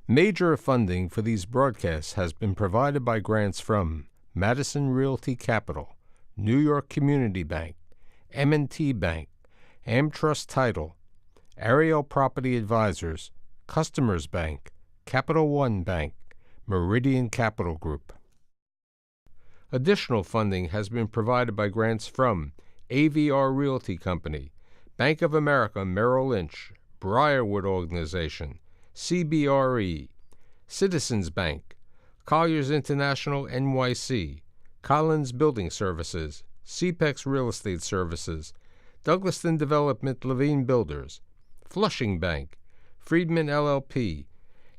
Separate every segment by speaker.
Speaker 1: Major funding for these broadcasts has been provided by grants from Madison Realty Capital, New York Community Bank, M&T Bank, AmTrust Title, Ariel Property Advisors, Customers Bank, Capital One Bank, Meridian Capital Group. Additional funding has been provided by grants from AVR Realty Company, Bank of America Merrill Lynch, Briarwood Organization, CBRE, Citizens Bank, Colliers International NYC, Collins Building Services, CPEX Real Estate Services, Douglaston Development Levine Builders, Flushing Bank, Friedman LLP,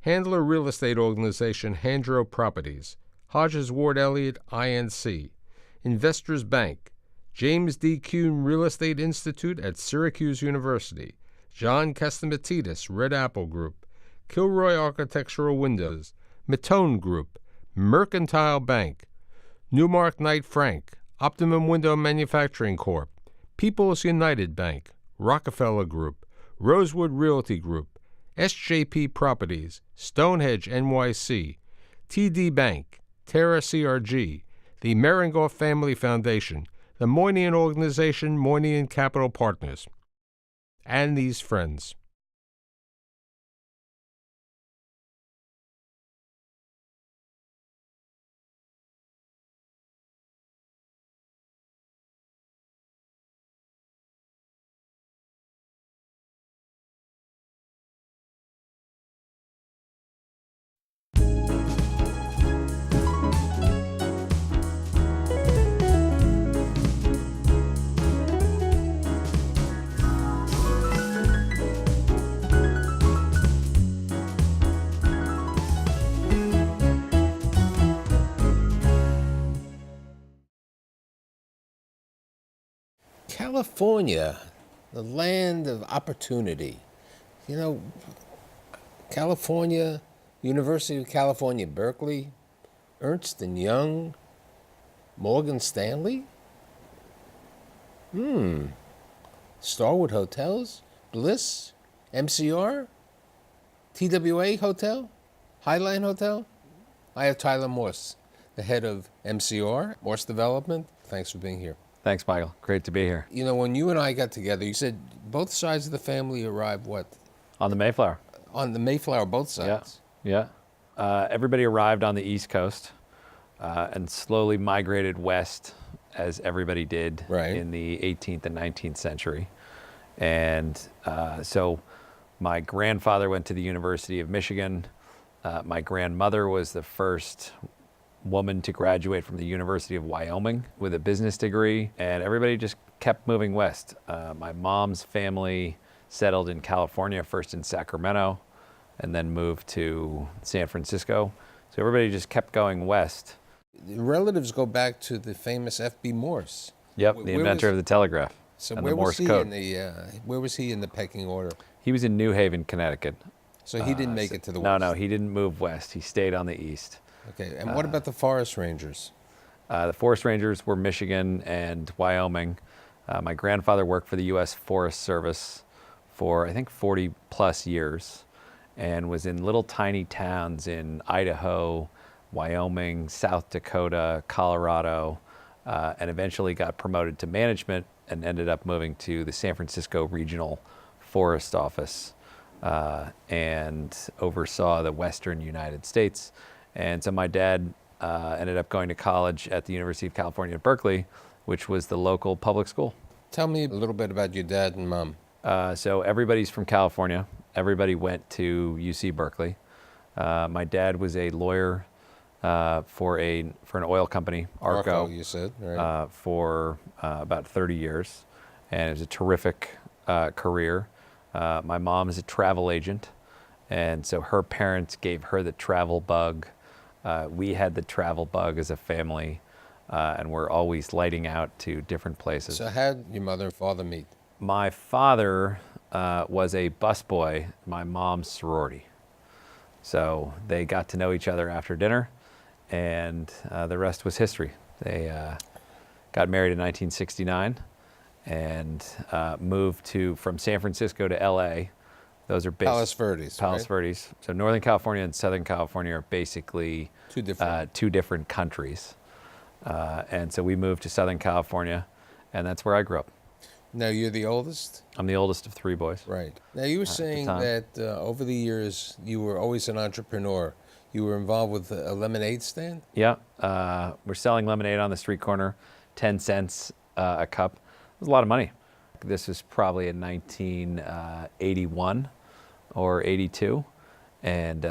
Speaker 1: Handler Real Estate Organization Handro Properties, Hodges Ward Elliott INC, Investors Bank, James D. Kuhn Real Estate Institute at Syracuse University, John Castamatidis Red Apple Group, Kilroy Architectural Windows, Matone Group, Mercantile Bank, Newmark Knight Frank, Optimum Window Manufacturing Corp., People's United Bank, Rockefeller Group, Rosewood Realty Group, SJP Properties, Stonehenge NYC, TD Bank, Terra CRG, the Merengoff Family Foundation, the Moynihan Organization, Moynihan Capital Partners, and these friends.
Speaker 2: California, the land of opportunity. You know, California, University of California, Berkeley, Ernst & Young, Morgan Stanley? Starwood Hotels, Bliss, MCR, TWA Hotel, Highline Hotel. I have Tyler Morse, the head of MCR, Morse Development. Thanks for being here.
Speaker 3: Thanks, Michael. Great to be here.
Speaker 2: You know, when you and I got together, you said both sides of the family arrived, what?
Speaker 3: On the Mayflower.
Speaker 2: On the Mayflower, both sides?
Speaker 3: Yeah. Everybody arrived on the East Coast and slowly migrated west, as everybody did in the 18th and 19th century. And so my grandfather went to the University of Michigan. My grandmother was the first woman to graduate from the University of Wyoming with a business degree, and everybody just kept moving west. My mom's family settled in California, first in Sacramento, and then moved to San Francisco. So everybody just kept going west.
Speaker 2: The relatives go back to the famous F.B. Morse.
Speaker 3: Yep, the inventor of the telegraph.
Speaker 2: So
Speaker 3: and
Speaker 2: where
Speaker 3: the Morse code.
Speaker 2: Where was he in the pecking order?
Speaker 3: He was in New Haven, Connecticut.
Speaker 2: So he didn't make it to the west?
Speaker 3: No, he didn't move west. He stayed on the east.
Speaker 2: Okay, and what about the Forest Rangers?
Speaker 3: The Forest Rangers were Michigan and Wyoming. My grandfather worked for the U.S. Forest Service for, I think, 40 plus years, and was in little tiny towns in Idaho, Wyoming, South Dakota, Colorado, and eventually got promoted to management and ended up moving to the San Francisco Regional Forest Office and oversaw the Western United States. And so my dad ended up going to college at the University of California at Berkeley, which was the local public school.
Speaker 2: Tell me a little bit about your dad and mom.
Speaker 3: So everybody's from California. Everybody went to UC Berkeley. My dad was a lawyer for an oil company, Arco,
Speaker 2: you said, right.
Speaker 3: for about 30 years. And it was a terrific career. My mom is a travel agent. And so her parents gave her the travel bug. We had the travel bug as a family, and we're always lighting out to different places.
Speaker 2: So how did your mother and father meet?
Speaker 3: My father was a busboy, my mom's sorority. So they got to know each other after dinner, and the rest was history. They got married in 1969 and moved from San Francisco to LA Those are
Speaker 2: Palos Verdes.
Speaker 3: Palos
Speaker 2: right?
Speaker 3: Verdes. So Northern California and Southern California are basically
Speaker 2: Two different.
Speaker 3: countries. And so we moved to Southern California, and that's where I grew up.
Speaker 2: Now you're the oldest?
Speaker 3: I'm the oldest of 3 boys.
Speaker 2: Right. Now you were saying
Speaker 3: time.
Speaker 2: that over the years you were always an entrepreneur. You were involved with a lemonade stand?
Speaker 3: Yeah, we're selling lemonade on the street corner, 10 cents a cup. It was a lot of money. This was probably in 1981 or 82. And,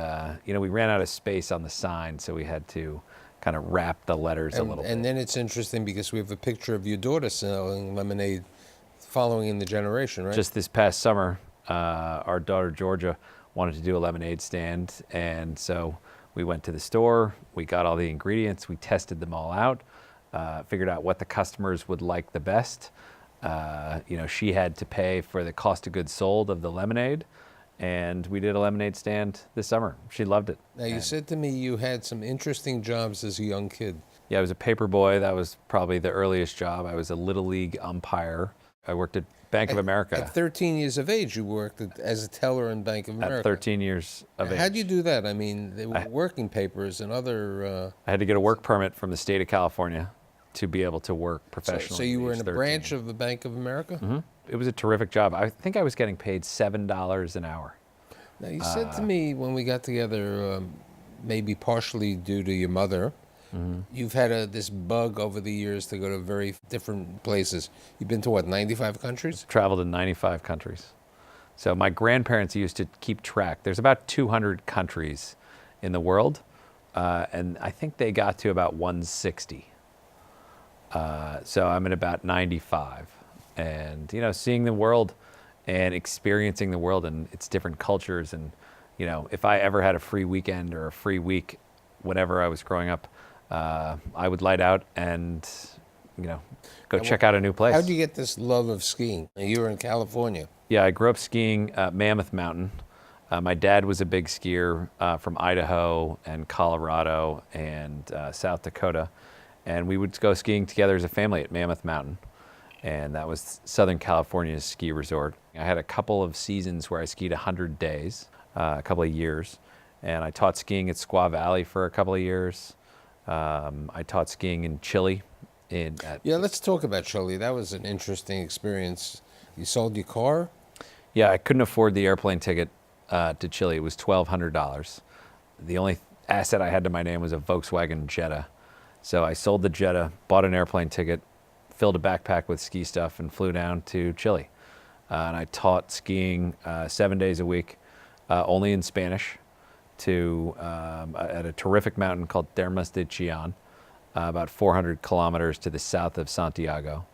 Speaker 3: we ran out of space on the sign, so we had to kind of wrap the letters a little bit.
Speaker 2: And then it's interesting because we have a picture of your daughter selling lemonade following in the generation, right?
Speaker 3: Just this past summer, our daughter Georgia wanted to do a lemonade stand, and so we went to the store, we got all the ingredients, we tested them all out, figured out what the customers would like the best. She had to pay for the cost of goods sold of the lemonade, and we did a lemonade stand this summer. She loved it.
Speaker 2: Now, you said to me you had some interesting jobs as a young kid.
Speaker 3: Yeah, I was a paper boy. That was probably the earliest job. I was a Little League umpire. I worked at Bank of America.
Speaker 2: At 13 years of age, you worked as a teller in Bank of America.
Speaker 3: At 13 years of age.
Speaker 2: How'd you do that? I mean, they were working papers and other...
Speaker 3: I had to get a work permit from the state of California to be able to work professionally.
Speaker 2: So you were in a
Speaker 3: 13.
Speaker 2: branch of the Bank of America?
Speaker 3: Mm-hmm. It was a terrific job. I think I was getting paid $7 an hour.
Speaker 2: Now, you said to me when we got together, maybe partially due to your mother, you've had this bug over the years to go to very different places. You've been to, what, 95 countries?
Speaker 3: Traveled in 95 countries. So my grandparents used to keep track. There's about 200 countries in the world, and I think they got to about 160. So I'm at about 95. And, seeing the world and experiencing the world and its different cultures. And, if I ever had a free weekend or a free week, whenever I was growing up, I would light out and, go check out a new place.
Speaker 2: How'd you get this love of skiing? You were in California.
Speaker 3: Yeah, I grew up skiing at Mammoth Mountain. My dad was a big skier from Idaho and Colorado and South Dakota. And we would go skiing together as a family at Mammoth Mountain. And that was Southern California's ski resort. I had a couple of seasons where I skied 100 days, a couple of years. And I taught skiing at Squaw Valley for a couple of years. I taught skiing in Chile.
Speaker 2: Yeah, let's talk about Chile. That was an interesting experience. You sold your car?
Speaker 3: Yeah, I couldn't afford the airplane ticket to Chile. It was $1,200. The only asset I had to my name was a Volkswagen Jetta. So I sold the Jetta, bought an airplane ticket, filled a backpack with ski stuff, and flew down to Chile. And I taught skiing 7 days a week, only in Spanish, at a terrific mountain called Termas de Chillán, about 400 kilometers to the south of Santiago,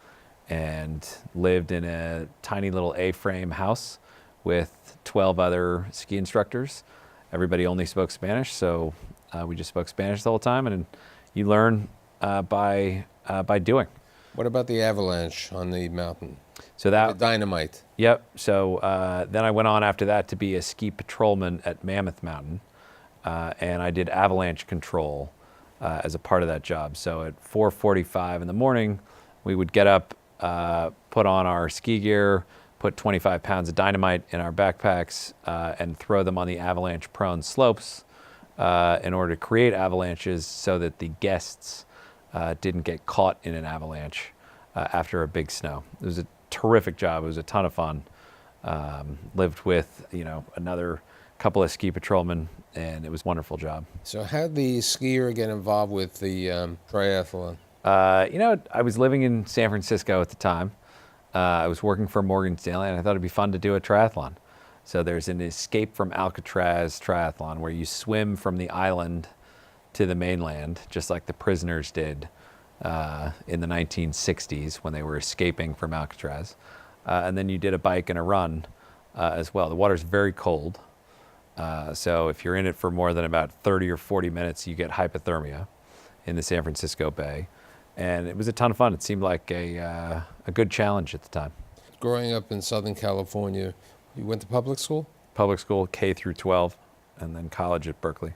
Speaker 3: and lived in a tiny little A-frame house with 12 other ski instructors. Everybody only spoke Spanish, so we just spoke Spanish the whole time, and you learn by doing.
Speaker 2: What about the avalanche on the mountain?
Speaker 3: So
Speaker 2: the dynamite.
Speaker 3: Yep. So then I went on after that to be a ski patrolman at Mammoth Mountain, and I did avalanche control as a part of that job. So at 4:45 in the morning, we would get up, put on our ski gear, put 25 pounds of dynamite in our backpacks, and throw them on the avalanche-prone slopes in order to create avalanches so that the guests didn't get caught in an avalanche after a big snow. It was a terrific job. It was a ton of fun. Lived with, another couple of ski patrolmen, and it was a wonderful job.
Speaker 2: So how'd the skier get involved with the triathlon?
Speaker 3: I was living in San Francisco at the time. I was working for Morgan Stanley, and I thought it'd be fun to do a triathlon. So there's an Escape from Alcatraz Triathlon where you swim from the island to the mainland, just like the prisoners did in the 1960s when they were escaping from Alcatraz. And then you did a bike and a run as well. The water's very cold. So if you're in it for more than about 30 or 40 minutes, you get hypothermia in the San Francisco Bay. And it was a ton of fun. It seemed like a good challenge at the time.
Speaker 2: Growing up in Southern California, you went to public school?
Speaker 3: Public school, K through 12, and then college at Berkeley.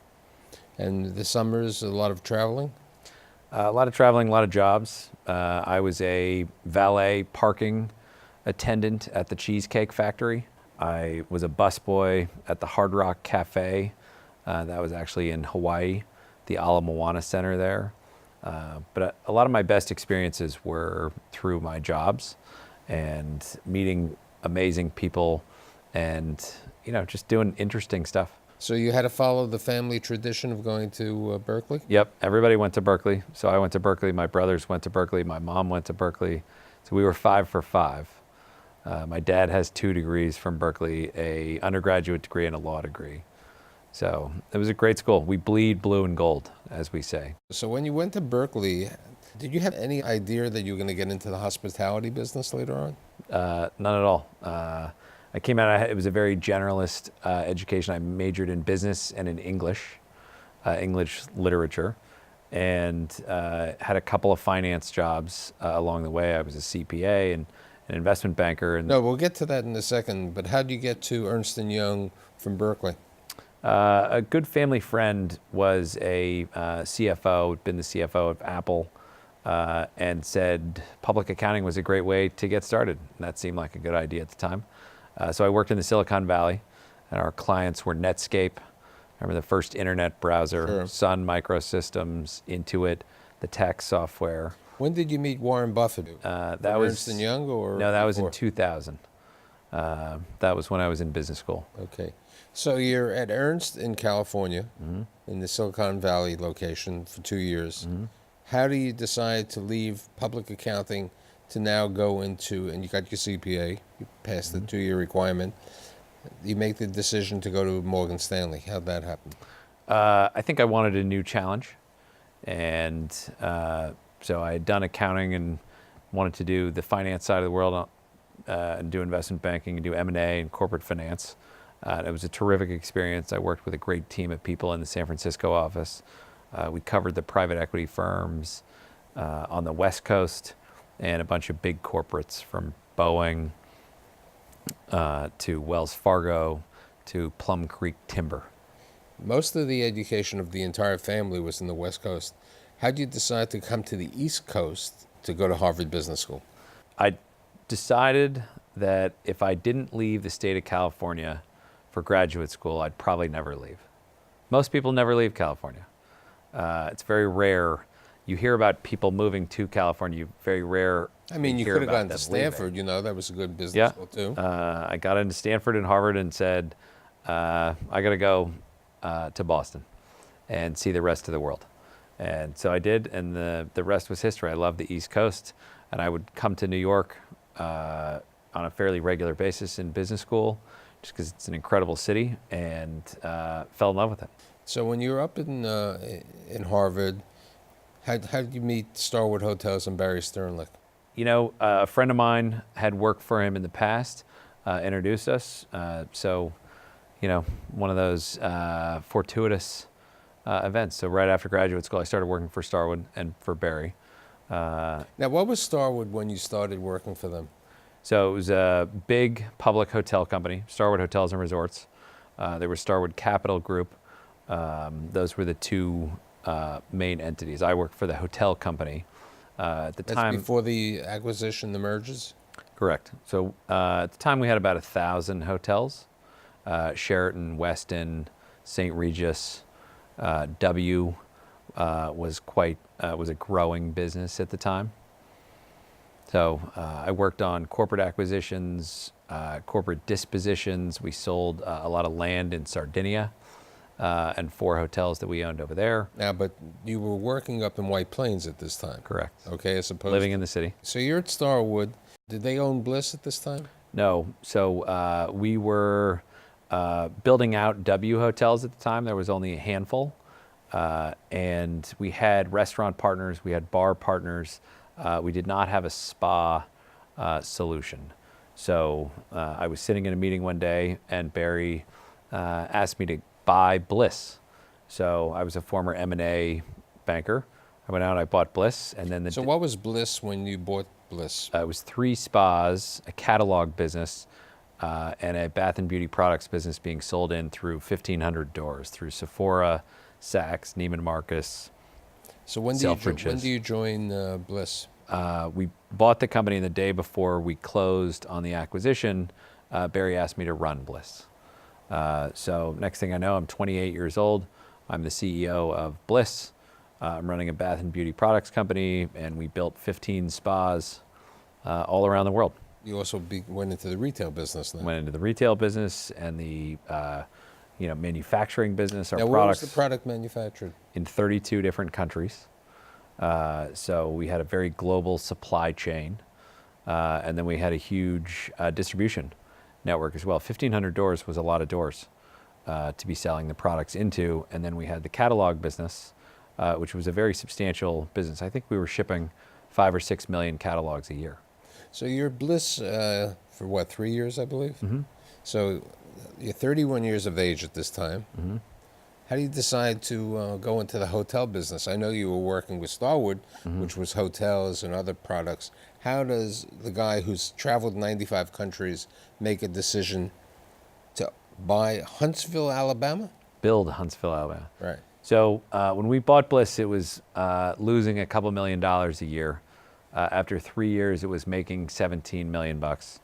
Speaker 2: And the summers, a lot of traveling?
Speaker 3: A lot of traveling, a lot of jobs. I was a valet parking attendant at the Cheesecake Factory. I was a busboy at the Hard Rock Cafe. That was actually in Hawaii, the Ala Moana Center there. But a lot of my best experiences were through my jobs and meeting amazing people and, just doing interesting stuff.
Speaker 2: So you had to follow the family tradition of going to Berkeley?
Speaker 3: Yep, everybody went to Berkeley. So I went to Berkeley, my brothers went to Berkeley, my mom went to Berkeley. So we were 5 for 5. My dad has 2 degrees from Berkeley, a undergraduate degree and a law degree. So it was a great school. We bleed blue and gold, as we say.
Speaker 2: So when you went to Berkeley, did you have any idea that you were going to get into the hospitality business later on?
Speaker 3: None at all. I came out, it was a very generalist education. I majored in business and in English literature, and had a couple of finance jobs along the way. I was a CPA and an investment banker. And
Speaker 2: no, we'll get to that in a second, but how did you get to Ernst & Young from Berkeley?
Speaker 3: A good family friend was a CFO, been the CFO of Apple, and said public accounting was a great way to get started. And that seemed like a good idea at the time. So I worked in the Silicon Valley, and our clients were Netscape. Remember the first internet browser,
Speaker 2: Sure.
Speaker 3: Sun Microsystems, Intuit, the tech software.
Speaker 2: When did you meet Warren Buffett?
Speaker 3: That
Speaker 2: From
Speaker 3: was
Speaker 2: Ernst & Young or
Speaker 3: no, that was in
Speaker 2: before?
Speaker 3: 2000. That was when I was in business school.
Speaker 2: Okay. So you're at Ernst in California, in the Silicon Valley location for 2 years. How do you decide to leave public accounting to now go into, and you got your CPA, you passed the 2-year requirement, you make the decision to go to Morgan Stanley. How'd that happen?
Speaker 3: I think I wanted a new challenge. And so I had done accounting and wanted to do the finance side of the world and do investment banking and do M&A and corporate finance. It was a terrific experience. I worked with a great team of people in the San Francisco office. We covered the private equity firms on the West Coast and a bunch of big corporates from Boeing to Wells Fargo to Plum Creek Timber.
Speaker 2: Most of the education of the entire family was in the West Coast. How did you decide to come to the East Coast to go to Harvard Business School?
Speaker 3: I decided that if I didn't leave the state of California for graduate school, I'd probably never leave. Most people never leave California. It's very rare. You hear about people moving to California. Very rare.
Speaker 2: I mean, you
Speaker 3: hear
Speaker 2: could have
Speaker 3: about
Speaker 2: gone to
Speaker 3: them
Speaker 2: Stanford,
Speaker 3: leaving.
Speaker 2: that was a good business school too.
Speaker 3: I got into Stanford and Harvard and said, I got to go to Boston and see the rest of the world. And so I did, and the rest was history. I loved the East Coast, and I would come to New York on a fairly regular basis in business school, just because it's an incredible city, and fell in love with it.
Speaker 2: So when you were up in Harvard, how did you meet Starwood Hotels and Barry Sternlicht?
Speaker 3: A friend of mine had worked for him in the past, introduced us. So, one of those fortuitous events. So right after graduate school, I started working for Starwood and for Barry.
Speaker 2: Now, what was Starwood when you started working for them?
Speaker 3: So it was a big public hotel company, Starwood Hotels and Resorts. There was Starwood Capital Group. Those were the two main entities. I worked for the hotel company. At the time,
Speaker 2: That's before the acquisition, the mergers?
Speaker 3: correct. So at the time we had about 1,000 hotels. Sheraton, Westin, St. Regis, W was a growing business at the time. So I worked on corporate acquisitions, corporate dispositions. We sold a lot of land in Sardinia and 4 hotels that we owned over there.
Speaker 2: Now, but you were working up in White Plains at this time.
Speaker 3: Correct.
Speaker 2: Okay, as opposed
Speaker 3: Living in the city.
Speaker 2: So you're at Starwood. Did they own Bliss at this time?
Speaker 3: No. So we were building out W hotels at the time. There was only a handful. And we had restaurant partners. We had bar partners. We did not have a spa solution. So I was sitting in a meeting one day, and Barry asked me to buy Bliss. So I was a former M&A banker. I went out and I bought Bliss, and then
Speaker 2: So what was Bliss when you bought Bliss?
Speaker 3: it was 3 spas, a catalog business, and a bath and beauty products business being sold in through 1,500 doors, through Sephora, Saks, Neiman Marcus.
Speaker 2: So when do you join Bliss?
Speaker 3: We bought the company the day before we closed on the acquisition. Barry asked me to run Bliss. So next thing I know, I'm 28 years old. I'm the CEO of Bliss. I'm running a bath and beauty products company, and we built 15 spas all around the world.
Speaker 2: You also went into the retail business then.
Speaker 3: Went into the retail business and the manufacturing business. Our
Speaker 2: Now, where was
Speaker 3: products
Speaker 2: the product manufactured?
Speaker 3: in 32 different countries. So we had a very global supply chain, and then we had a huge distribution network as well. 1,500 doors was a lot of doors to be selling the products into, and then we had the catalog business, which was a very substantial business. I think we were shipping 5 or 6 million catalogs a year.
Speaker 2: So you're Bliss for what, 3 years, I believe?
Speaker 3: Mm-hmm.
Speaker 2: So you're 31 years of age at this time.
Speaker 3: Mm-hmm.
Speaker 2: How do you decide to go into the hotel business? I know you were working with Starwood, which was hotels and other products. How does the guy who's traveled 95 countries make a decision to buy Huntsville, Alabama?
Speaker 3: Build Huntsville, Alabama.
Speaker 2: Right.
Speaker 3: So when we bought Bliss, it was losing a couple $1 million a year. After 3 years, it was making 17 million bucks.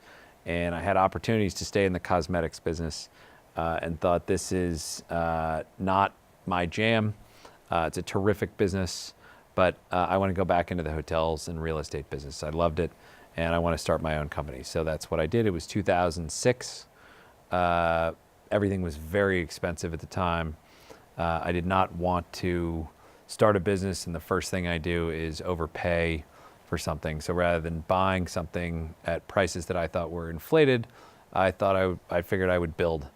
Speaker 3: And I had opportunities to stay in the cosmetics business and thought this is not my jam. It's a terrific business, but I want to go back into the hotels and real estate business. I loved it, and I want to start my own company. So that's what I did. It was 2006. Everything was very expensive at the time. I did not want to start a business, and the first thing I do is overpay for something. So rather than buying something at prices that I thought were inflated, I figured I would build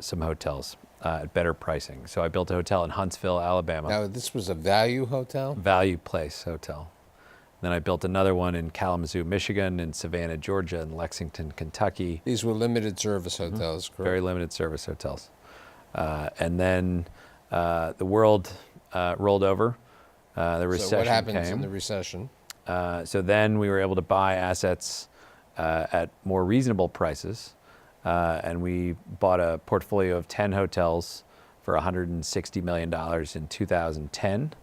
Speaker 3: some hotels at better pricing. So I built a hotel in Huntsville, Alabama.
Speaker 2: Now, this was a value hotel?
Speaker 3: Value Place Hotel. Then I built another one in Kalamazoo, Michigan, in Savannah, Georgia, and Lexington, Kentucky.
Speaker 2: These were limited service hotels, correct?
Speaker 3: Very limited service hotels. And then the world rolled over. The recession
Speaker 2: So what happens
Speaker 3: came.
Speaker 2: in the recession?
Speaker 3: So then we were able to buy assets at more reasonable prices. And we bought a portfolio of 10 hotels for $160 million in 2010.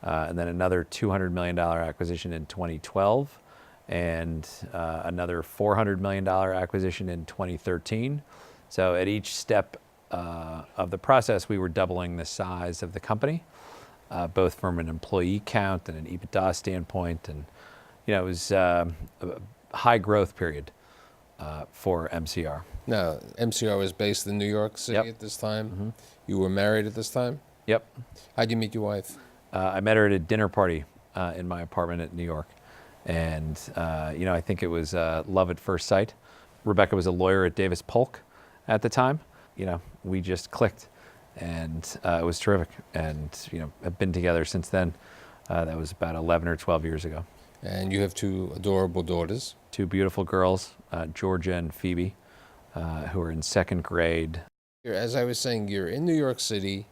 Speaker 3: And then another $200 million acquisition in 2012. And another $400 million acquisition in 2013. So at each step of the process, we were doubling the size of the company. Both from an employee count and an EBITDA standpoint. And, it was a high growth period for MCR.
Speaker 2: Now, MCR was based in New York City at this time. You were married at this time?
Speaker 3: Yep.
Speaker 2: How'd you meet your wife?
Speaker 3: I met her at a dinner party in my apartment in New York. And, I think it was love at first sight. Rebecca was a lawyer at Davis Polk at the time. We just clicked. And it was terrific, and have been together since then. That was about 11 or 12 years ago.
Speaker 2: And you have 2 adorable daughters.
Speaker 3: 2 beautiful girls, Georgia and Phoebe, who are in 2nd grade.
Speaker 2: As I was saying, you're in New York City,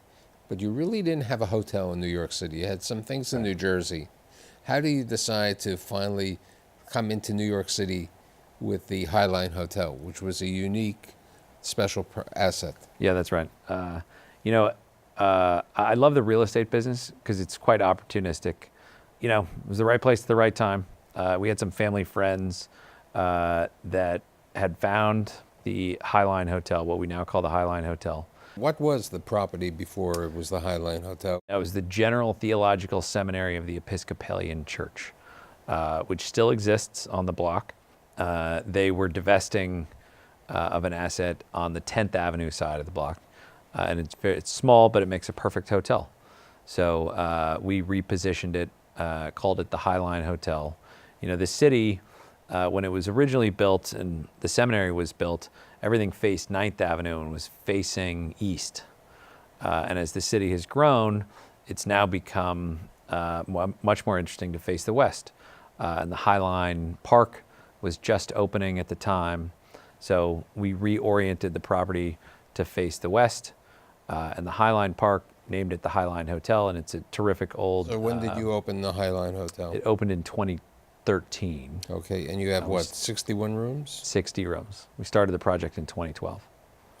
Speaker 2: but you really didn't have a hotel in New York City. You had some things in New Jersey. How do you decide to finally come into New York City with the Highline Hotel, which was a unique, special asset?
Speaker 3: Yeah, that's right. I love the real estate business because it's quite opportunistic. It was the right place at the right time. We had some family friends that had found the Highline Hotel, what we now call the Highline Hotel.
Speaker 2: What was the property before it was the Highline Hotel?
Speaker 3: That was the General Theological Seminary of the Episcopalian Church, which still exists on the block. They were divesting of an asset on the 10th Avenue side of the block. And it's small, but it makes a perfect hotel. So we repositioned it, called it the Highline Hotel. The city, when it was originally built and the seminary was built, everything faced 9th Avenue and was facing east. And as the city has grown, it's now become much more interesting to face the west. And the Highline Park was just opening at the time. So we reoriented the property to face the west. And the Highline Park, named it the Highline Hotel, and it's a terrific old...
Speaker 2: So when did you open the Highline Hotel?
Speaker 3: It opened in 2013.
Speaker 2: Okay, and you have what, 61 rooms?
Speaker 3: 60 rooms. We started the project in 2012.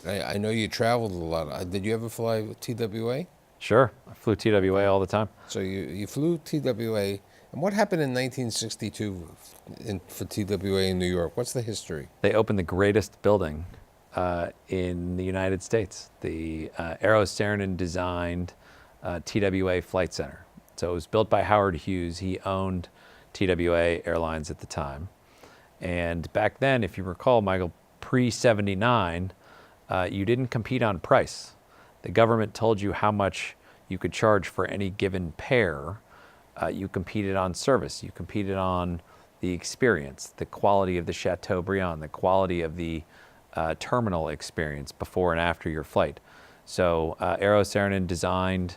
Speaker 2: I know you traveled a lot. Did you ever fly with TWA?
Speaker 3: Sure, I flew TWA all the time.
Speaker 2: So you flew TWA, And what happened in 1962 for TWA in New York? What's the history?
Speaker 3: They opened the greatest building in the United States, the Eero Saarinen designed TWA Flight Center. So it was built by Howard Hughes. He owned TWA Airlines at the time. And back then, if you recall, Michael, pre-79, you didn't compete on price. The government told you how much you could charge for any given pair. You competed on service. You competed on the experience, the quality of the Chateaubriand, the quality of the terminal experience before and after your flight. So Eero Saarinen designed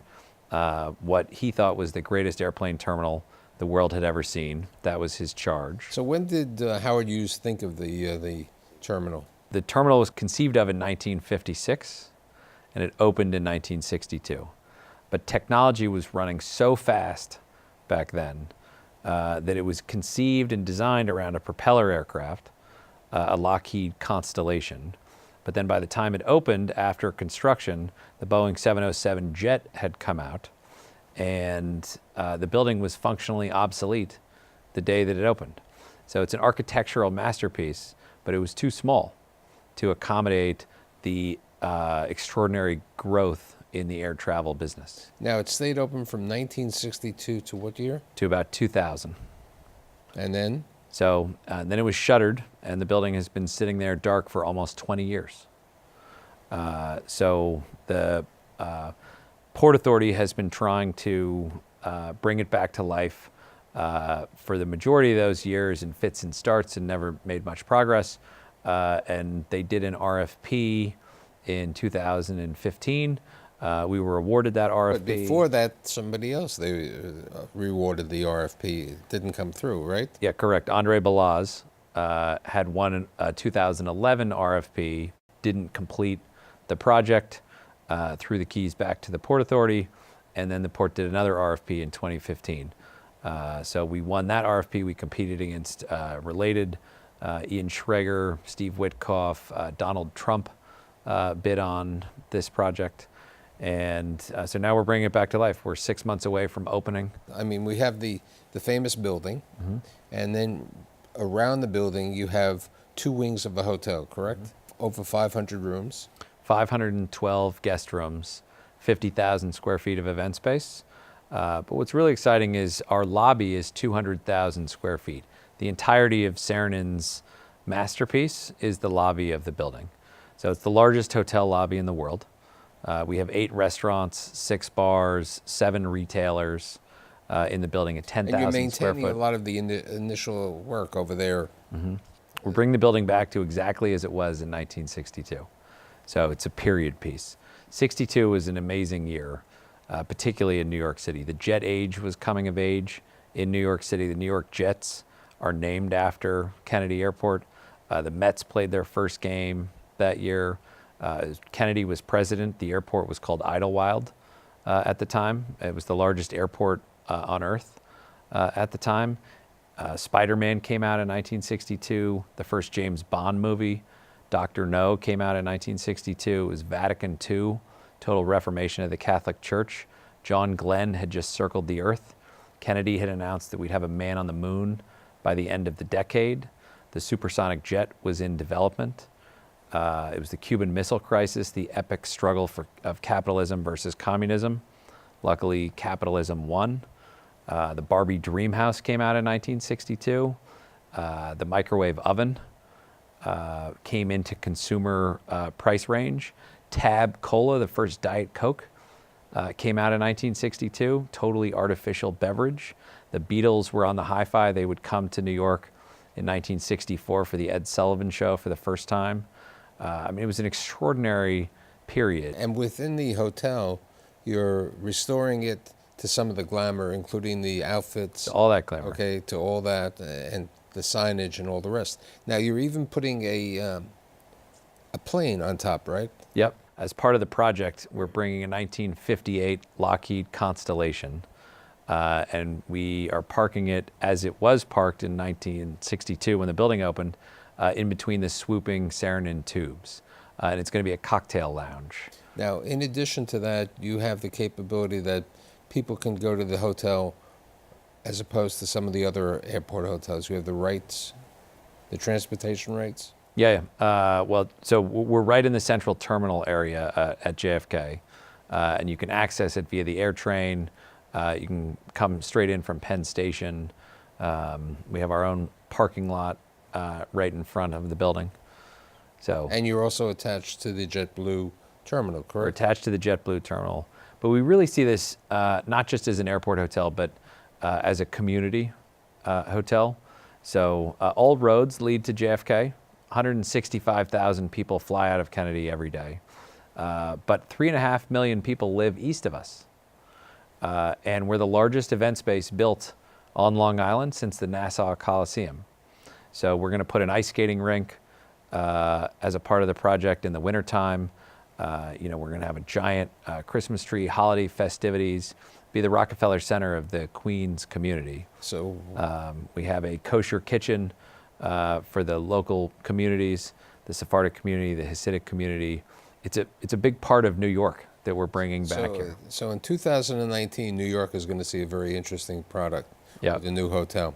Speaker 3: what he thought was the greatest airplane terminal the world had ever seen. That was his charge.
Speaker 2: So when did Howard Hughes think of the terminal?
Speaker 3: The terminal was conceived of in 1956, and it opened in 1962. But technology was running so fast back then that it was conceived and designed around a propeller aircraft, a Lockheed Constellation. But then by the time it opened, after construction, the Boeing 707 jet had come out, and the building was functionally obsolete the day that it opened. So it's an architectural masterpiece, but it was too small to accommodate the extraordinary growth in the air travel business.
Speaker 2: Now, it stayed open from 1962 to what year?
Speaker 3: To about 2000.
Speaker 2: And then?
Speaker 3: So then it was shuttered, and the building has been sitting there dark for almost 20 years. So the Port Authority has been trying to bring it back to life for the majority of those years in fits and starts and never made much progress. And they did an RFP in 2015. We were awarded that RFP.
Speaker 2: But before that, somebody else, they rewarded the RFP. It didn't come through, right?
Speaker 3: Yeah, correct. Andre Balaz had won a 2011 RFP, didn't complete the project, threw the keys back to the Port Authority, and then the port did another RFP in 2015. So we won that RFP. We competed against Related, Ian Schrager, Steve Witkoff, Donald Trump bid on this project. And so now we're bringing it back to life. We're 6 months away from opening.
Speaker 2: I mean, we have the famous building, and then around the building you have two wings of a hotel, correct? Over 500 rooms.
Speaker 3: 512 guest rooms, 50,000 square feet of event space. But what's really exciting is our lobby is 200,000 square feet. The entirety of Saarinen's masterpiece is the lobby of the building. So it's the largest hotel lobby in the world. We have 8 restaurants, 6 bars, 7 retailers in the building at 10,000 square foot.
Speaker 2: And you're maintaining a lot of the initial work over there.
Speaker 3: We're bringing the building back to exactly as it was in 1962. So it's a period piece. 62 was an amazing year, particularly in New York City. The jet age was coming of age in New York City. The New York Jets are named after Kennedy Airport. The Mets played their first game that year. Kennedy was president. The airport was called Idlewild at the time. It was the largest airport on Earth at the time. Spider-Man came out in 1962. The first James Bond movie, Dr. No, came out in 1962. It was Vatican II, total reformation of the Catholic Church. John Glenn had just circled the Earth. Kennedy had announced that we'd have a man on the moon by the end of the decade. The supersonic jet was in development. It was the Cuban Missile Crisis, the epic struggle of capitalism versus communism. Luckily, capitalism won. The Barbie Dream House came out in 1962. The microwave oven came into consumer price range. Tab Cola, the first Diet Coke, came out in 1962, totally artificial beverage. The Beatles were on the hi-fi. They would come to New York in 1964 for the Ed Sullivan Show for the first time. I mean, it was an extraordinary period.
Speaker 2: And within the hotel, you're restoring it to some of the glamour, including the outfits.
Speaker 3: All that glamour.
Speaker 2: Okay, to all that, and the signage and all the rest. Now, you're even putting a plane on top, right?
Speaker 3: Yep. As part of the project, we're bringing a 1958 Lockheed Constellation, and we are parking it as it was parked in 1962 when the building opened, in between the swooping Saarinen tubes. And it's going to be a cocktail lounge.
Speaker 2: Now, in addition to that, you have the capability that people can go to the hotel as opposed to some of the other airport hotels? You have the rights, the transportation rights?
Speaker 3: Yeah. Well, so we're right in the central terminal area at JFK, and you can access it via the air train. You can come straight in from Penn Station. We have our own parking lot right in front of the building. So.
Speaker 2: And you're also attached to the JetBlue terminal, correct?
Speaker 3: We're attached to the JetBlue terminal. But we really see this not just as an airport hotel, but as a community hotel. So all roads lead to JFK. 165,000 people fly out of Kennedy every day. But 3.5 million people live east of us. And we're the largest event space built on Long Island since the Nassau Coliseum. So we're going to put an ice skating rink as a part of the project in the wintertime. We're going to have a giant Christmas tree, holiday festivities, be the Rockefeller Center of the Queens community.
Speaker 2: So
Speaker 3: we have a kosher kitchen for the local communities, the Sephardic community, the Hasidic community. It's a big part of New York that we're bringing back here.
Speaker 2: So in 2019, New York is going to see a very interesting product with the new hotel.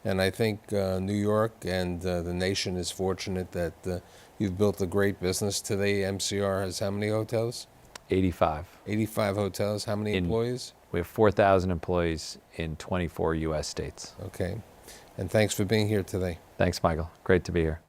Speaker 2: And I think New York and the nation is fortunate that you've built a great business today. MCR has how many hotels?
Speaker 3: 85.
Speaker 2: 85 hotels. How many employees?
Speaker 3: We have 4,000 employees in 24 U.S. states.
Speaker 2: Okay. And thanks for being here today.
Speaker 3: Thanks, Michael. Great to be here.